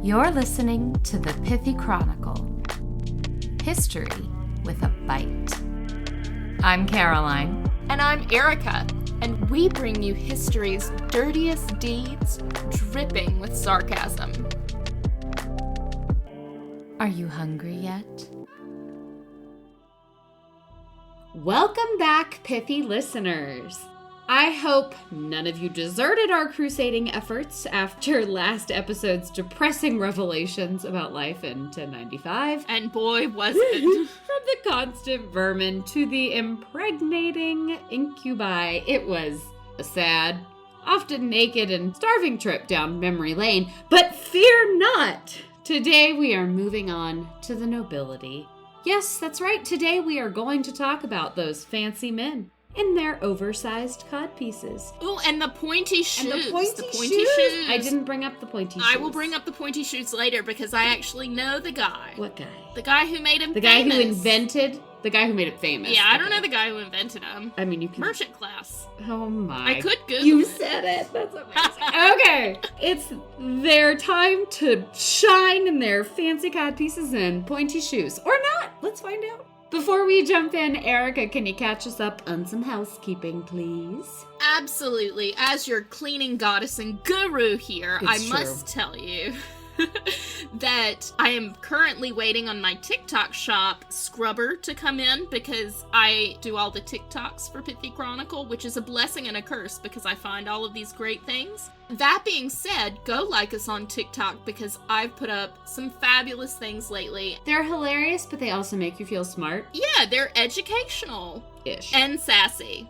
You're listening to the Pithy Chronicle. History with a bite. I'm Caroline. And I'm Erica. And we bring you history's dirtiest deeds, dripping with sarcasm. Are you hungry yet? Welcome back, Pithy listeners. I hope none of you deserted our crusading efforts after last episode's depressing revelations about life in 1095. And boy, was it. From the constant vermin to the impregnating incubi, it was a sad, often naked and starving trip down memory lane. But fear not! Today we are moving on to the nobility. Yes, that's right. Today we are going to talk about those fancy men in their oversized codpieces. Oh, and the pointy shoes. And the pointy shoes. I didn't bring up the pointy shoes. I will bring up the pointy shoes later because I actually know the guy. What guy? The guy who made him famous. The guy who made it famous. Yeah, I don't know the guy who invented them. I mean, you can... Merchant class. Oh my. I could Google You it. said it. That's amazing. Okay. It's their time to shine in their fancy codpieces and pointy shoes. Or not. Let's find out. Before we jump in, Erica, can you catch us up on some housekeeping, please? Absolutely. As your cleaning goddess and guru here, It's true. Must tell you that I am currently waiting on my TikTok shop scrubber to come in because I do all the TikToks for Pithy Chronicle, which is a blessing and a curse because I find all of these great things. That being said, go like us on TikTok because I've put up some fabulous things lately. They're hilarious, but they also make you feel smart. Yeah, they're educational-ish. And sassy.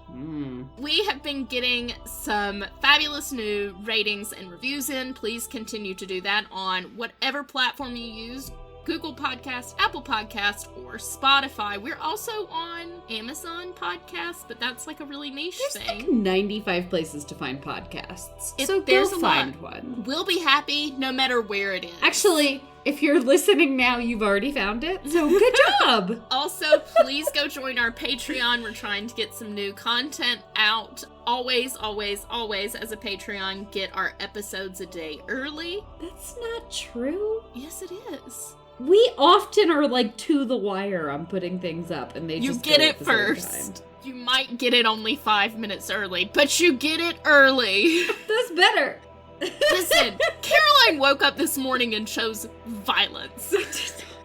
We have been getting some fabulous new ratings and reviews in. Please continue to do that on whatever platform you use. Google Podcast, Apple Podcast, or Spotify. We're also on Amazon Podcasts, but that's like a really niche thing. There's like 95 places to find podcasts, so there's go a find lot. one. We'll be happy no matter where it is. Actually, if you're listening now, you've already found it, so good job! Also, please go join our Patreon. We're trying to get some new content out. Always, always, always, as a Patreon, get our episodes a day early. That's not true. Yes, it is. We often are like to the wire on putting things up, and they You just get go it at the same first. time. You might get it only 5 minutes early, but you get it early. That's better. Listen, Caroline woke up this morning and chose violence.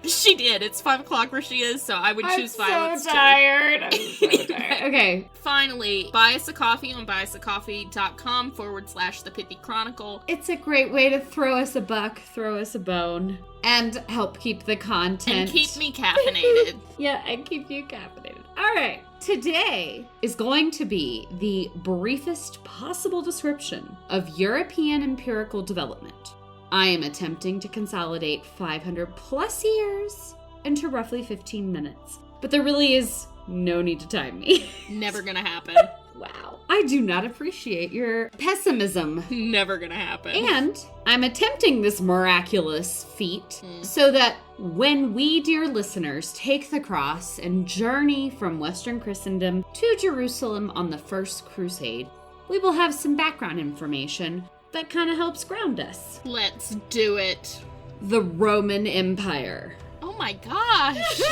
She did. It's 5 o'clock where she is, so I would choose violence I'm so tired. Okay. Finally, buy us a coffee on buyusacoffee.com/the Pithy Chronicle. It's a great way to throw us a buck, throw us a bone, and help keep the content. And keep me caffeinated. Yeah, and keep you caffeinated. All right. Today is going to be the briefest possible description of European empirical development. I am attempting to consolidate 500 plus years into roughly 15 minutes. But there really is no need to time me. Never gonna happen. Wow. I do not appreciate your pessimism. Never gonna happen. And I'm attempting this miraculous feat so that when we, dear listeners, take the cross and journey from Western Christendom to Jerusalem on the First Crusade, we will have some background information that kind of helps ground us. Let's do it. The Roman Empire. Oh my gosh.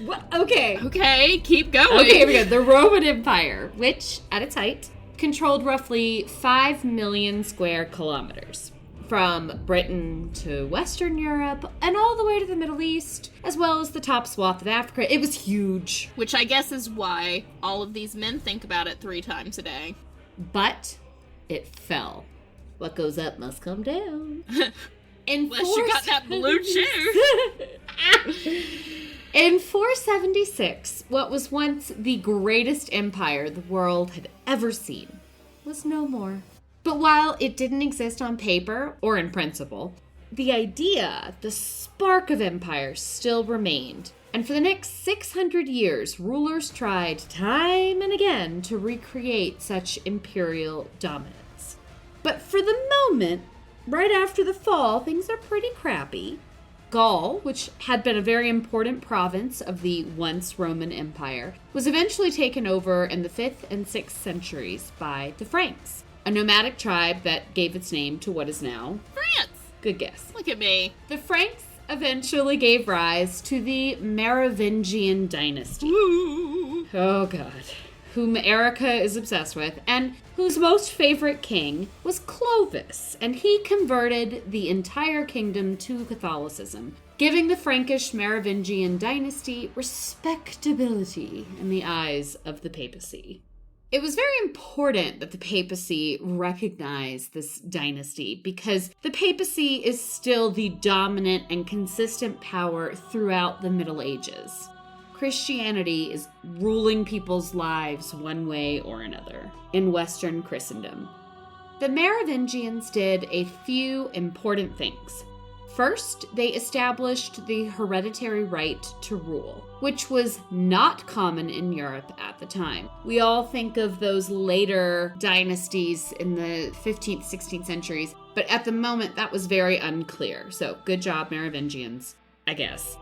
What? Okay. Okay, keep going. Okay, here we go. The Roman Empire, which, at its height, controlled roughly 5 million square kilometers. From Britain to Western Europe, and all the way to the Middle East, as well as the top swath of Africa. It was huge. Which I guess is why all of these men think about it 3 times a day. But it fell. What goes up must come down. Unless you got that blue chew. In 476, what was once the greatest empire the world had ever seen was no more. But while it didn't exist on paper or in principle, the idea, the spark of empire still remained. And for the next 600 years, rulers tried time and again to recreate such imperial dominance. But for the moment, right after the fall, things are pretty crappy. Gaul, which had been a very important province of the once Roman Empire, was eventually taken over in the 5th and 6th centuries by the Franks. a nomadic tribe that gave its name to what is now France. Good guess. Look at me. The Franks eventually gave rise to the Maravigian dynasty. Ooh. Oh, God. Whom Erica is obsessed with, and whose most favorite king was Clovis, and he converted the entire kingdom to Catholicism, giving the Frankish Maravigian dynasty respectability in the eyes of the papacy. It was very important that the papacy recognize this dynasty because the papacy is still the dominant and consistent power throughout the Middle Ages. Christianity is ruling people's lives one way or another in Western Christendom. The Merovingians did a few important things. First, they established the hereditary right to rule, which was not common in Europe at the time. We all think of those later dynasties in the 15th, 16th centuries, but at the moment that was very unclear. So good job, Merovingians, I guess.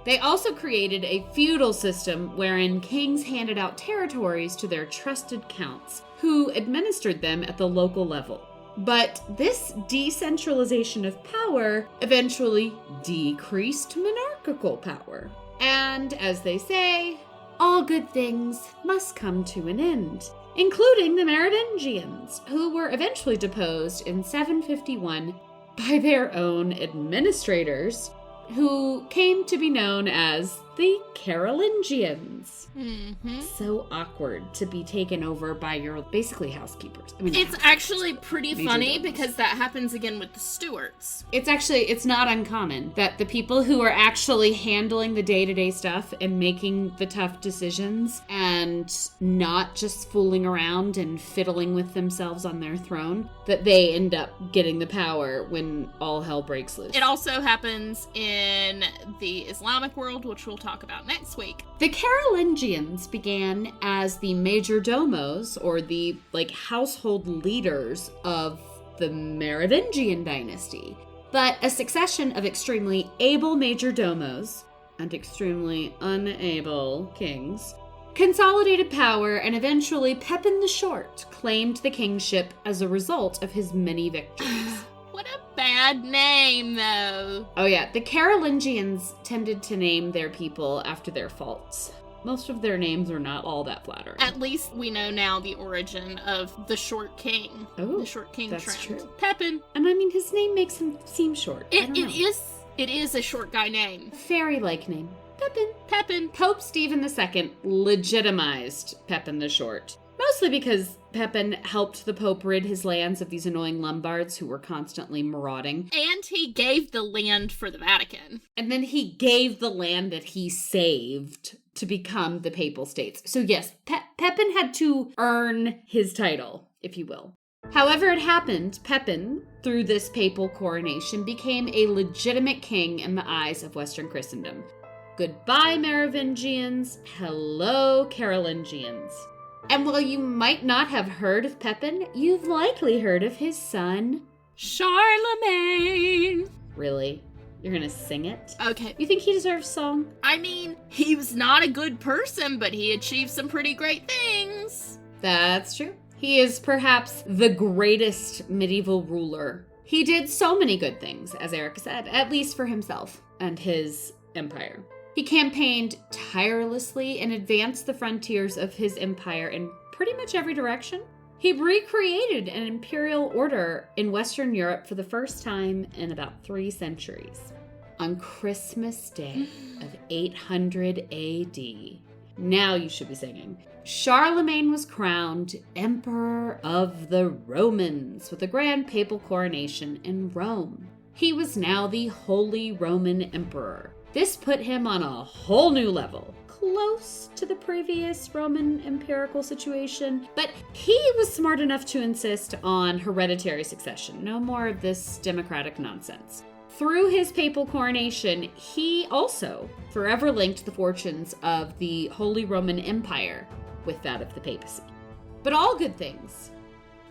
They also created a feudal system wherein kings handed out territories to their trusted counts, who administered them at the local level. But this decentralization of power eventually decreased monarchical power. And as they say, all good things must come to an end, including the Merovingians, who were eventually deposed in 751 by their own administrators, who came to be known as the Carolingians. Mm-hmm. So awkward to be taken over by your basically housekeepers. I mean, it's actually pretty funny domes. because that happens again with the Stuarts. It's not uncommon that the people who are actually handling the day-to-day stuff and making the tough decisions and not just fooling around and fiddling with themselves on their throne, that they end up getting the power when all hell breaks loose. It also happens in the Islamic world, which we'll talk about next week. The Carolingians began as the major domos, or the household leaders of the Merovingian dynasty. But a succession of extremely able major domos and extremely unable kings consolidated power, and eventually Pepin the Short claimed the kingship as a result of his many victories. What a bad name, though. Oh yeah, the Carolingians tended to name their people after their faults. Most of their names are not all that flattering. At least we know now the origin of the Short King. Oh, the Short King that's trend. true. Pepin. And I mean, his name makes him seem short. It is a short guy name. Fairy-like name. Pepin. Pepin. Pope Stephen II legitimized Pepin the Short. Mostly because Pepin helped the Pope rid his lands of these annoying Lombards who were constantly marauding. And he gave the land for the Vatican. And then he gave the land that he saved to become the Papal States. So yes, Pepin had to earn his title, if you will. However it happened, Pepin, through this papal coronation, became a legitimate king in the eyes of Western Christendom. Goodbye, Merovingians. Hello, Carolingians. And while you might not have heard of Pepin, you've likely heard of his son, Charlemagne. Really? You're gonna sing it? Okay. You think he deserves song? I mean, he was not a good person, but he achieved some pretty great things. That's true. He is perhaps the greatest medieval ruler. He did so many good things, as Erica said, at least for himself and his empire. He campaigned tirelessly and advanced the frontiers of his empire in pretty much every direction. He recreated an imperial order in Western Europe for the first time in about 3 centuries. On Christmas Day of 800 AD, now you should be singing, Charlemagne was crowned Emperor of the Romans with a grand papal coronation in Rome. He was now the Holy Roman Emperor. This put him on a whole new level, close to the previous Roman empirical situation, but he was smart enough to insist on hereditary succession, no more of this democratic nonsense. Through his papal coronation, he also forever linked the fortunes of the Holy Roman Empire with that of the papacy. But all good things,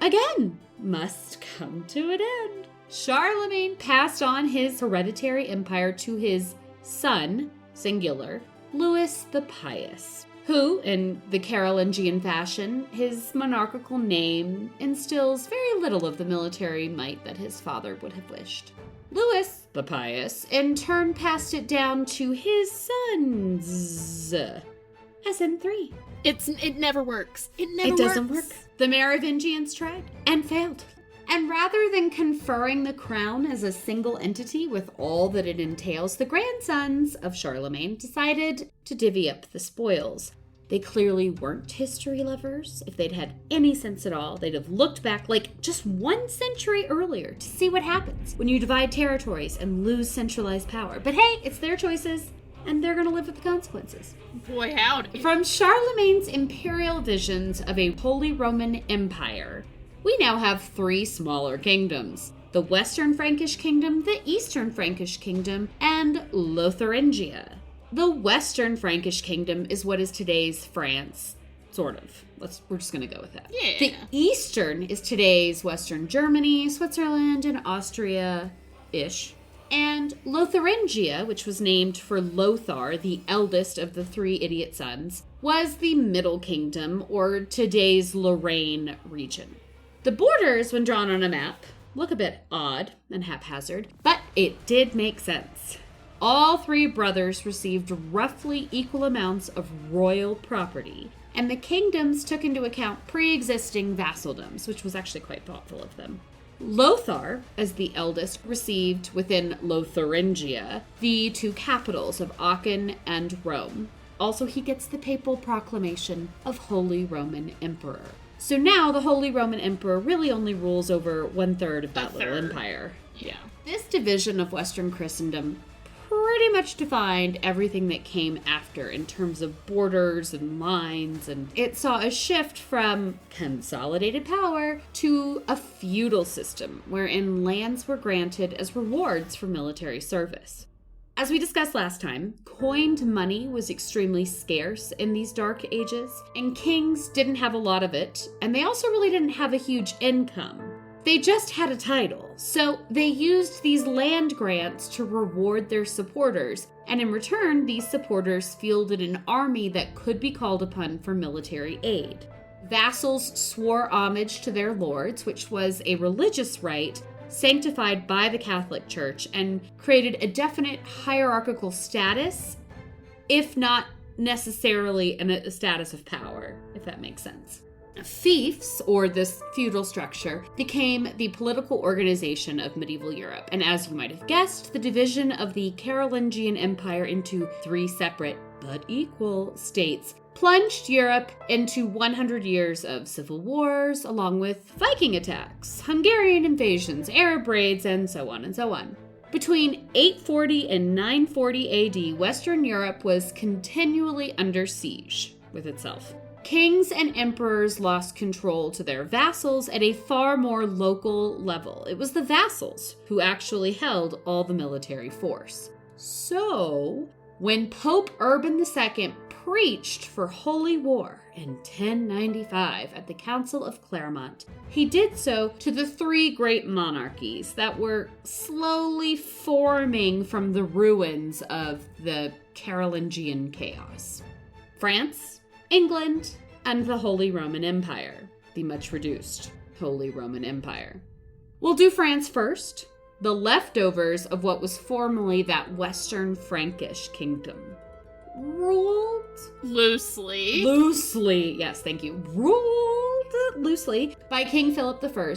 again, must come to an end. Charlemagne passed on his hereditary empire to his son, singular, Louis the Pious, who, in the Carolingian fashion, his monarchical name instills very little of the military might that his father would have wished. Louis, the Pious, in turn passed it down to his sons, as in 3. It never works. It doesn't work. The Maravigians tried and failed. And rather than conferring the crown as a single entity with all that it entails, the grandsons of Charlemagne decided to divvy up the spoils. They clearly weren't history lovers. If they'd had any sense at all, they'd have looked back like just 1 century earlier to see what happens when you divide territories and lose centralized power. But hey, it's their choices, and they're going to live with the consequences. Boy, howdy. From Charlemagne's imperial visions of a Holy Roman Empire, we now have 3 smaller kingdoms: the Western Frankish Kingdom, the Eastern Frankish Kingdom, and Lotharingia. The Western Frankish Kingdom is what is today's France, sort of. We're just going to go with that. Yeah. The Eastern is today's Western Germany, Switzerland, and Austria-ish. And Lotharingia, which was named for Lothar, the eldest of the 3 idiot sons, was the Middle Kingdom, or today's Lorraine region. The borders, when drawn on a map, look a bit odd and haphazard, but it did make sense. All 3 brothers received roughly equal amounts of royal property, and the kingdoms took into account pre-existing vassaldoms, which was actually quite thoughtful of them. Lothar, as the eldest, received within Lotharingia the 2 capitals of Aachen and Rome. Also, he gets the papal proclamation of Holy Roman Emperor. So now the Holy Roman Emperor really only rules over 1/3 of that little empire. Yeah. This division of Western Christendom pretty much defined everything that came after in terms of borders and lines, and it saw a shift from consolidated power to a feudal system wherein lands were granted as rewards for military service. As we discussed last time, coined money was extremely scarce in these dark ages, and kings didn't have a lot of it, and they also really didn't have a huge income. They just had a title, so they used these land grants to reward their supporters, and in return, these supporters fielded an army that could be called upon for military aid. Vassals swore homage to their lords, which was a religious rite sanctified by the Catholic Church and created a definite hierarchical status, if not necessarily a status of power, if that makes sense. Fiefs, or this feudal structure, became the political organization of medieval Europe, and as you might have guessed, the division of the Carolingian Empire into 3 separate but equal states plunged Europe into 100 years of civil wars, along with Viking attacks, Hungarian invasions, Arab raids, and so on and so on. Between 840 and 940 AD, Western Europe was continually under siege with itself. Kings and emperors lost control to their vassals at a far more local level. It was the vassals who actually held all the military force. So, when Pope Urban II preached for holy war in 1095 at the Council of Clermont, he did so to the 3 great monarchies that were slowly forming from the ruins of the Carolingian chaos: France, England, and the Holy Roman Empire, the much reduced Holy Roman Empire. We'll do France first, the leftovers of what was formerly that Western Frankish Kingdom. Ruled loosely, yes, thank you, ruled loosely by King Philip I.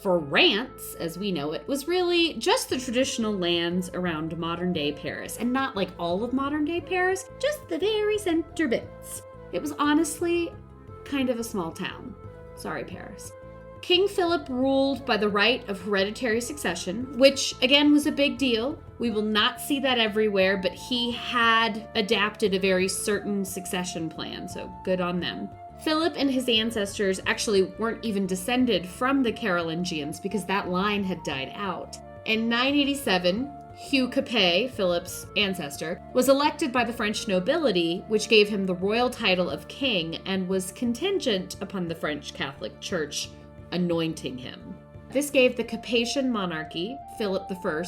France, as we know it, was really just the traditional lands around modern-day Paris, and not like all of modern-day Paris, just the very center bits. It was honestly kind of a small town. Sorry, Paris. King Philip ruled by the right of hereditary succession, which again was a big deal. We will not see that everywhere, but he had adapted a very certain succession plan, so good on them. Philip and his ancestors actually weren't even descended from the Carolingians because that line had died out. In 987, Hugh Capet, Philip's ancestor, was elected by the French nobility, which gave him the royal title of king and was contingent upon the French Catholic Church anointing him. This gave the Capetian monarchy, Philip I,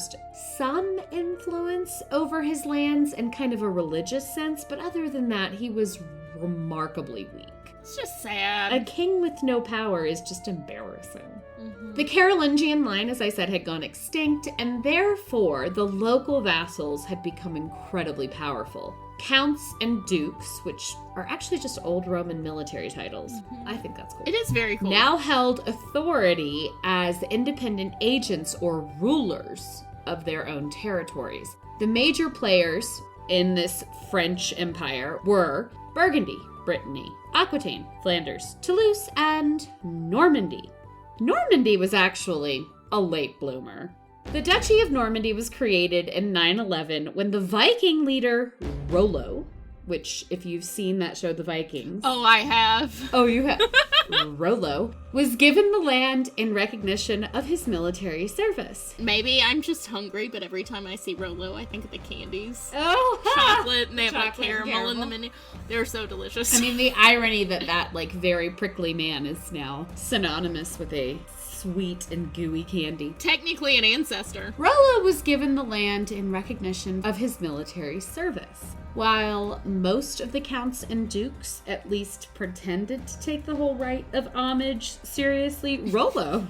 some influence over his lands in kind of a religious sense, but other than that, he was remarkably weak. It's just sad. A king with no power is just embarrassing. The Carolingian line, as I said, had gone extinct, and therefore the local vassals had become incredibly powerful. Counts and dukes, which are actually just old Roman military titles. I think that's cool. It is very cool. Now held authority as independent agents or rulers of their own territories. The major players in this French empire were Burgundy, Brittany, Aquitaine, Flanders, Toulouse, and Normandy. Normandy was actually a late bloomer. The Duchy of Normandy was created in 911 when the Viking leader Rollo, which if you've seen that show, The Vikings. Oh, I have. Oh, you have? Rollo was given the land in recognition of his military service. Maybe I'm just hungry, but every time I see Rollo, I think of the candies. Oh, Chocolate, and they have like Chocolate and caramel in the menu. They're so delicious. I mean, the irony that like very prickly man is now synonymous with a sweet and gooey candy. Technically an ancestor. Rollo was given the land in recognition of his military service. While most of the counts and dukes at least pretended to take the whole rite of homage seriously, Rollo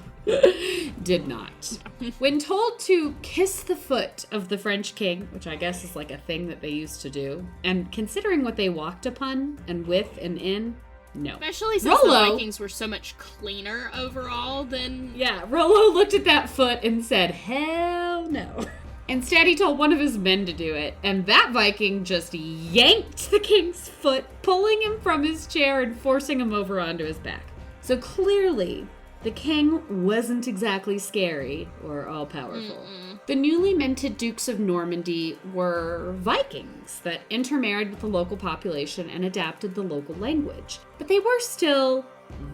did not. When told to kiss the foot of the French king, which I guess is like a thing that they used to do, and considering what they walked upon and with and in, no. Especially since the Vikings were so much cleaner overall than... Yeah, Rollo looked at that foot and said, hell no. Instead, he told one of his men to do it, and that Viking just yanked the king's foot, pulling him from his chair and forcing him over onto his back. So clearly, the king wasn't exactly scary or all-powerful. The newly minted Dukes of Normandy were Vikings that intermarried with the local population and adapted the local language. But they were still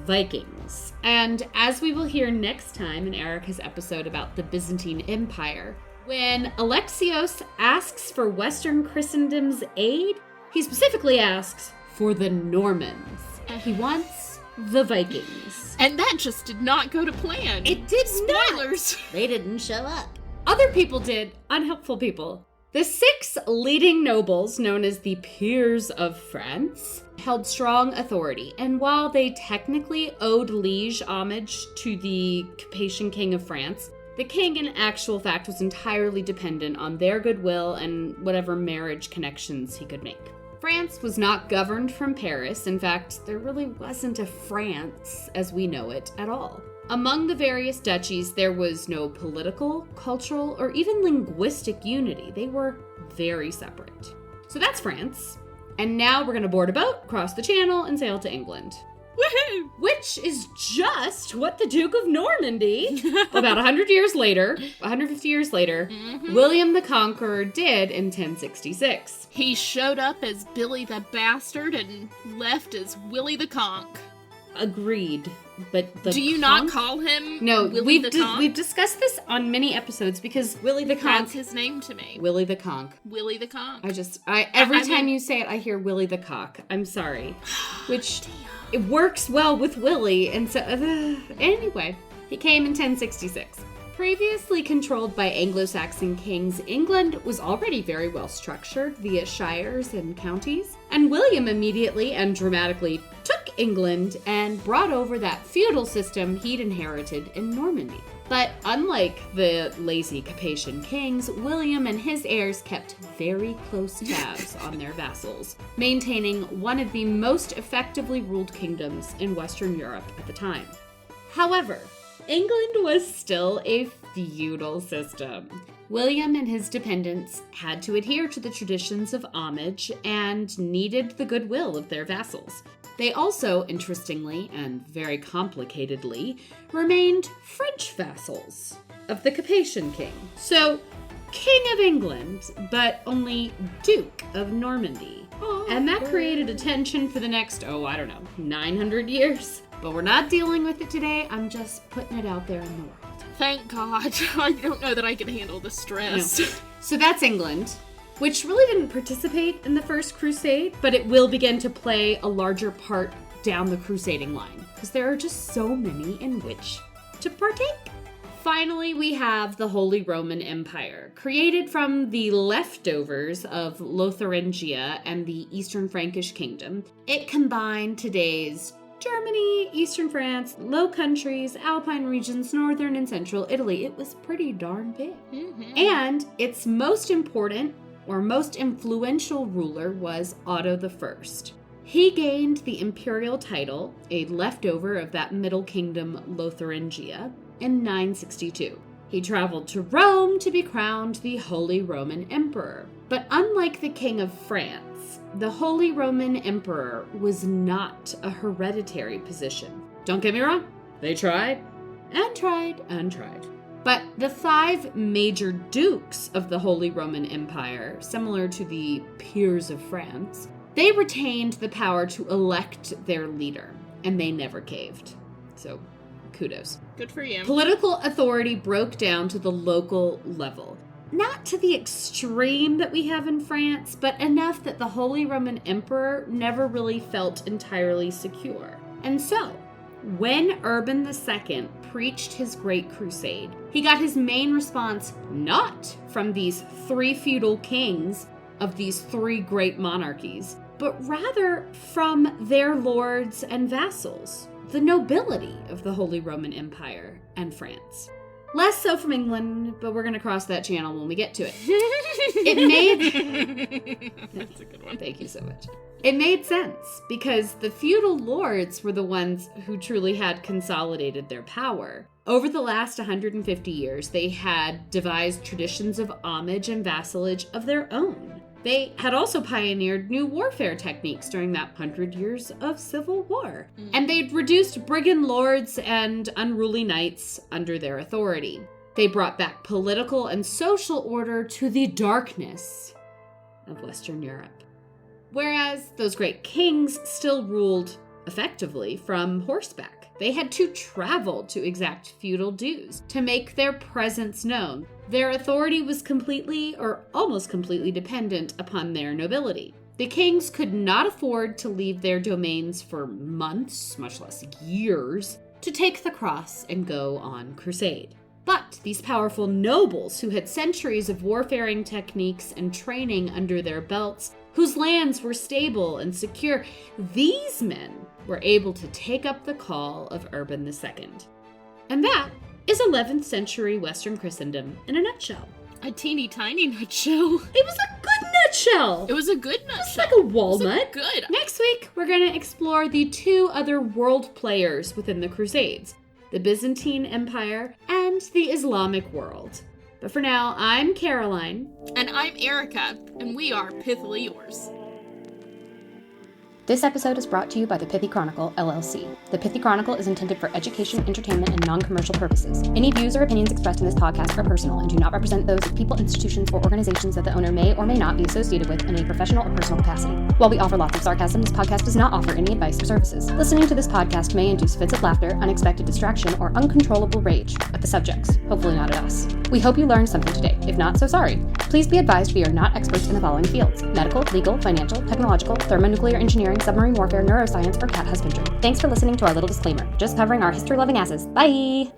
Vikings. And as we will hear next time in Erica's episode about the Byzantine Empire, when Alexios asks for Western Christendom's aid, he specifically asks for the Normans. He wants the Vikings. And that just did not go to plan. It did Spoilers. not. They didn't show up. Other people did, unhelpful people. The 6 leading nobles, known as the Peers of France, held strong authority, and while they technically owed liege homage to the Capetian King of France, the king in actual fact was entirely dependent on their goodwill and whatever marriage connections he could make. France was not governed from Paris. In fact, there really wasn't a France as we know it at all. Among the various duchies, there was no political, cultural, or even linguistic unity. They were very separate. So that's France. And now we're going to board a boat, cross the channel, and sail to England. Woohoo! Which is just what the Duke of Normandy, about 150 years later, William the Conqueror did in 1066. He showed up as Billy the Bastard and left as Willy the Conch. Agreed, but the Do you not call him Willy the Conch? We've discussed this on many episodes because Willy the Conch... That's his name to me. Willy the Conch. Willy the Conch. Every time you say it, I hear Willy the Cock. I'm sorry. Which... It works well with Willy, and so... anyway, he came in 1066. Previously controlled by Anglo-Saxon kings, England was already very well structured via shires and counties, and William immediately and dramatically took England and brought over that feudal system he'd inherited in Normandy. But unlike the lazy Capetian kings, William and his heirs kept very close tabs on their vassals, maintaining one of the most effectively ruled kingdoms in Western Europe at the time. However, England was still a feudal system. William and his dependents had to adhere to the traditions of homage and needed the goodwill of their vassals. They also, interestingly and very complicatedly, remained French vassals of the Capetian king. So, King of England, but only Duke of Normandy. And that created a tension for the next, 900 years. But we're not dealing with it today. I'm just putting it out there in the world. Thank God. I don't know that I can handle the stress. No. So that's England, which really didn't participate in the First Crusade, but it will begin to play a larger part down the crusading line, because there are just so many in which to partake. finally, we have the Holy Roman Empire, created from the leftovers of Lotharingia and the Eastern Frankish Kingdom. It combined today's Germany, Eastern France, Low Countries, Alpine regions, Northern and Central Italy. It was pretty darn big. Mm-hmm. And its most important or most influential ruler was Otto I. He gained the imperial title, a leftover of that Middle Kingdom Lotharingia, in 962. He traveled to Rome to be crowned the Holy Roman Emperor. But unlike the King of France, the Holy Roman Emperor was not a hereditary position. Don't get me wrong, they tried and tried and tried. But the 5 major dukes of the Holy Roman Empire, similar to the peers of France, they retained the power to elect their leader, and they never caved. So, kudos. Good for you. Political authority broke down to the local level. Not to the extreme that we have in France, but enough that the Holy Roman Emperor never really felt entirely secure. And so, when Urban II preached his Great Crusade, he got his main response not from these 3 feudal kings of these 3 great monarchies, but rather from their lords and vassals, the nobility of the Holy Roman Empire and France. Less so from England, but we're going to cross that channel when we get to it. That's a good one. Thank you so much. It made sense because the feudal lords were the ones who truly had consolidated their power. Over the last 150 years, they had devised traditions of homage and vassalage of their own. They had also pioneered new warfare techniques during that 100 years of civil war. And they'd reduced brigand lords and unruly knights under their authority. They brought back political and social order to the darkness of Western Europe. Whereas those great kings still ruled effectively from horseback. They had to travel to exact feudal dues to make their presence known. Their authority was completely or almost completely dependent upon their nobility. The kings could not afford to leave their domains for months, much less years, to take the cross and go on crusade. But these powerful nobles who had centuries of warfaring techniques and training under their belts, whose lands were stable and secure, these men were able to take up the call of Urban II. And that is 11th century Western Christendom in a nutshell. A teeny tiny nutshell. It was a good nutshell. It was a good nutshell. It's like a walnut. Good. Next week, we're going to explore the 2 other world players within the Crusades, the Byzantine Empire and the Islamic world. But for now, I'm Caroline. And I'm Erica, and we are Pithily Yours. This episode is brought to you by the Pithy Chronicle, LLC. The Pithy Chronicle is intended for education, entertainment, and non-commercial purposes. Any views or opinions expressed in this podcast are personal and do not represent those of people, institutions, or organizations that the owner may or may not be associated with in a professional or personal capacity. While we offer lots of sarcasm, this podcast does not offer any advice or services. Listening to this podcast may induce fits of laughter, unexpected distraction, or uncontrollable rage at the subjects, hopefully not at us. We hope you learned something today. If not, so sorry. Please be advised we are not experts in the following fields: medical, legal, financial, technological, thermonuclear engineering, submarine warfare, neuroscience, or cat husbandry. Thanks for listening to our little disclaimer. Just covering our history-loving asses. Bye!